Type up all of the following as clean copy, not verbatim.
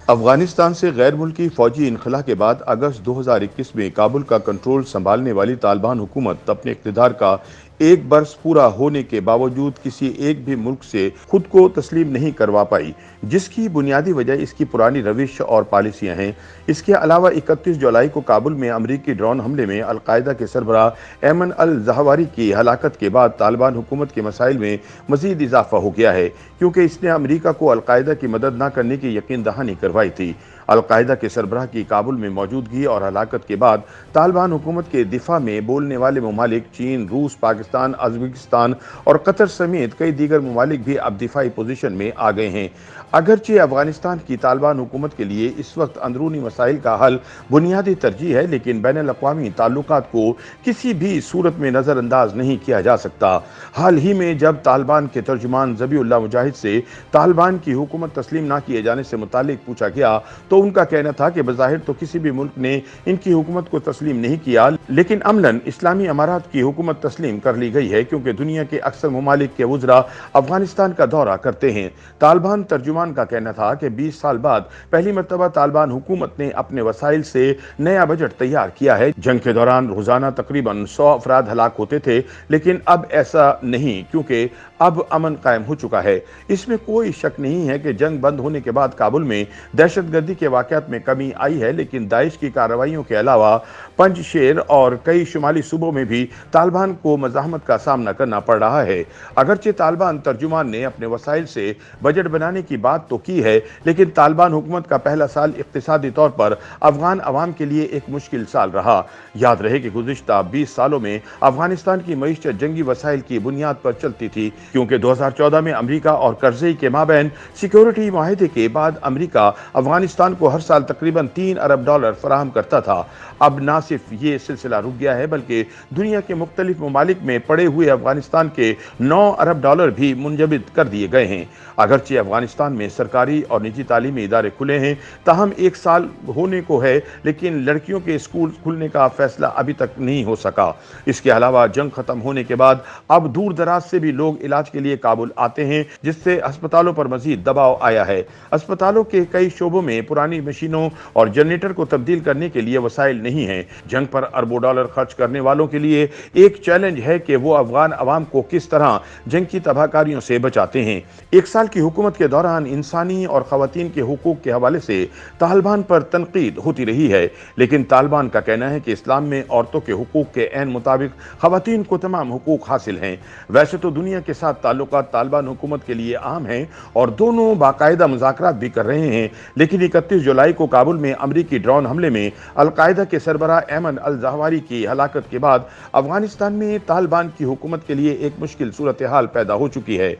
افغانستان سے غیر ملکی فوجی انخلا کے بعد اگست 2021 میں کابل کا کنٹرول سنبھالنے والی طالبان حکومت اپنے اقتدار کا ایک برس پورا ہونے کے باوجود کسی ایک بھی ملک سے خود کو تسلیم نہیں کروا پائی، جس کی بنیادی وجہ اس کی پرانی روش اور پالیسیاں ہیں۔ اس کے علاوہ 31 جولائی کو کابل میں امریکی ڈرون حملے میں القاعدہ کے سربراہ ایمن الزہواری کی ہلاکت کے بعد طالبان حکومت کے مسائل میں مزید اضافہ ہو گیا ہے، کیونکہ اس نے امریکہ کو القاعدہ کی مدد نہ کرنے کی یقین دہانی کروائی تھی۔ القاعدہ کے سربراہ کی کابل میں موجودگی اور ہلاکت کے بعد طالبان حکومت کے دفاع میں بولنے والے ممالک چین، روس، پاکستان، ازبکستان اور قطر سمیت کئی دیگر ممالک بھی اب دفاعی پوزیشن میں آ گئے ہیں۔ اگرچہ افغانستان کی طالبان حکومت کے لیے اس وقت اندرونی مسائل کا حل بنیادی ترجیح ہے، لیکن بین الاقوامی تعلقات کو کسی بھی صورت میں نظر انداز نہیں کیا جا سکتا۔ حال ہی میں جب طالبان کے ترجمان ذبیح اللہ مجاہد سے طالبان کی حکومت تسلیم نہ کیے جانے سے متعلق پوچھا گیا تو ان کا کہنا تھا کہ بظاہر تو کسی بھی ملک نے ان کی حکومت کو تسلیم نہیں کیا، لیکن عملاً اسلامی امارات کی حکومت تسلیم کر لی گئی ہے، کیونکہ دنیا کے اکثر ممالک کے وزراء افغانستان کا دورہ کرتے ہیں۔ طالبان ترجمان کا کہنا تھا کہ 20 سال بعد پہلی مرتبہ طالبان حکومت نے اپنے وسائل سے نیا بجٹ تیار کیا ہے۔ جنگ کے دوران روزانہ تقریباً 100 افراد ہلاک ہوتے تھے، لیکن اب ایسا نہیں، کیونکہ اب امن قائم ہو چکا ہے۔ اس میں کوئی شک نہیں ہے کہ جنگ بند ہونے کے بعد کابل میں دہشت گردی کے واقعات میں کمی آئی ہے، لیکن داعش کی کارروائیوں کے علاوہ پنج شیر اور کئی شمالی صوبوں میں بھی طالبان کو مزاحمت کا سامنا کرنا پڑ رہا ہے۔ اگرچہ طالبان ترجمان نے اپنے وسائل سے بجٹ بنانے کی بات تو کی ہے، لیکن طالبان حکومت کا پہلا سال اقتصادی طور پر افغان عوام کے لیے ایک مشکل سال رہا۔ یاد رہے کہ گزشتہ 20 سالوں میں افغانستان کی معیشت جنگی وسائل کی بنیاد پر چلتی تھی، کیونکہ 2014 میں امریکہ اور کرزئی کے مابین سیکیورٹی معاہدے کے بعد امریکہ افغانستان کو ہر سال تقریباً $3 ارب فراہم کرتا تھا۔ اب نہ صرف یہ سلسلہ رک گیا ہے، بلکہ دنیا کے مختلف ممالک میں پڑے ہوئے افغانستان کے $9 ارب بھی منجمد کر دیے گئے ہیں۔ اگرچہ افغانستان میں سرکاری اور نجی تعلیمی ادارے کھلے ہیں، تاہم 1 سال ہونے کو ہے، لیکن لڑکیوں کے اسکول کھلنے کا فیصلہ ابھی تک نہیں ہو سکا۔ اس کے علاوہ جنگ ختم ہونے کے بعد اب دور دراز سے بھی لوگ علاج کے لیے کابل آتے ہیں، جس سے ہسپتالوں پر مزید دباؤ آیا ہے۔ ہسپتالوں کے کئی شعبوں میں پرانی مشینوں اور جنریٹر کو تبدیل کرنے کے لیے وسائل نہیں ہیں۔ جنگ پر اربوں ڈالر خرچ کرنے والوں کے لیے ایک چیلنج ہے کہ وہ افغان عوام کو کس طرح جنگ کی تباہ کاریوں سے بچاتے ہیں۔ 1 سال کی حکومت کے دوران انسانی اور خواتین کے حقوق کے حوالے سے طالبان پر تنقید ہوتی رہی ہے، لیکن طالبان کا کہنا ہے کہ اسلام میں عورتوں کے حقوق کے عین مطابق خواتین کو تمام حقوق حاصل ہیں۔ ویسے تو دنیا کے ساتھ تعلقات طالبان حکومت کے لیے عام ہیں اور دونوں باقاعدہ مذاکرات بھی کر رہے ہیں، لیکن 31 جولائی کو کابل میں امریکی ڈرون حملے میں القاعدہ کے سربراہ ایمن الزہواری کی ہلاکت کے بعد افغانستان میں طالبان کی حکومت کے لیے ایک مشکل صورتحال پیدا ہو چکی ہے۔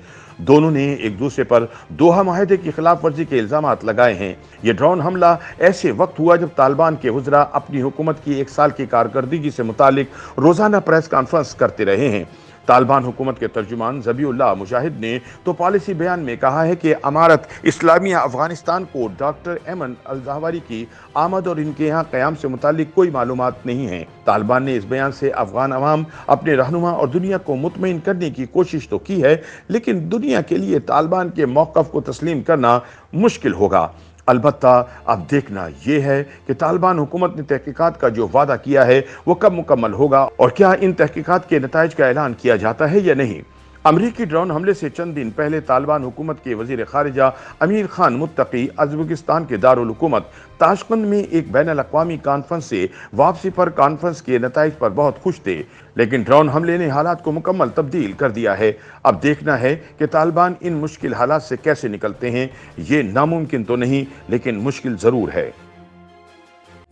دونوں نے ایک دوسرے پر دوحہ معاہدے کی خلاف ورزی کے الزامات لگائے ہیں۔ یہ ڈرون حملہ ایسے وقت ہوا جب طالبان کے وزراء اپنی حکومت کی 1 سال کی کارکردگی سے متعلق روزانہ پریس کانفرنس کرتے رہے ہیں۔ طالبان حکومت کے ترجمان ذبیح اللہ مجاہد نے تو پالیسی بیان میں کہا ہے کہ امارت اسلامیہ افغانستان کو ڈاکٹر ایمن الزہواری کی آمد اور ان کے یہاں قیام سے متعلق کوئی معلومات نہیں ہیں۔ طالبان نے اس بیان سے افغان عوام، اپنے رہنما اور دنیا کو مطمئن کرنے کی کوشش تو کی ہے، لیکن دنیا کے لیے طالبان کے موقف کو تسلیم کرنا مشکل ہوگا۔ البتہ اب دیکھنا یہ ہے کہ طالبان حکومت نے تحقیقات کا جو وعدہ کیا ہے وہ کب مکمل ہوگا اور کیا ان تحقیقات کے نتائج کا اعلان کیا جاتا ہے یا نہیں۔ امریکی ڈرون حملے سے چند دن پہلے طالبان حکومت کے وزیر خارجہ امیر خان متقی ازبکستان کے دارالحکومت تاشقند میں ایک بین الاقوامی کانفرنس سے واپسی پر کانفرنس کے نتائج پر بہت خوش تھے، لیکن ڈرون حملے نے حالات کو مکمل تبدیل کر دیا ہے۔ اب دیکھنا ہے کہ طالبان ان مشکل حالات سے کیسے نکلتے ہیں۔ یہ ناممکن تو نہیں، لیکن مشکل ضرور ہے۔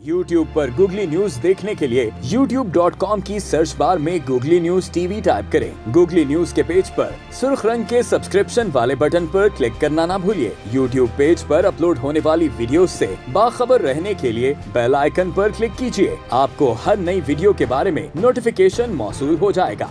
YouTube پر گوگلی نیوز دیکھنے کے لیے youtube.com کی سرچ بار میں googly news T V type کریں۔ گوگلی نیوز کے پیج پر سرخ رنگ کے سبسکرپشن والے بٹن پر کلک کرنا نہ بھولیے۔ YouTube پیج پر اپلوڈ ہونے والی ویڈیوز سے باخبر رہنے کے لیے بیل آئیکن پر کلک کیجیے۔ آپ کو ہر نئی ویڈیو کے بارے میں نوٹیفیکیشن موصول ہو جائے گا۔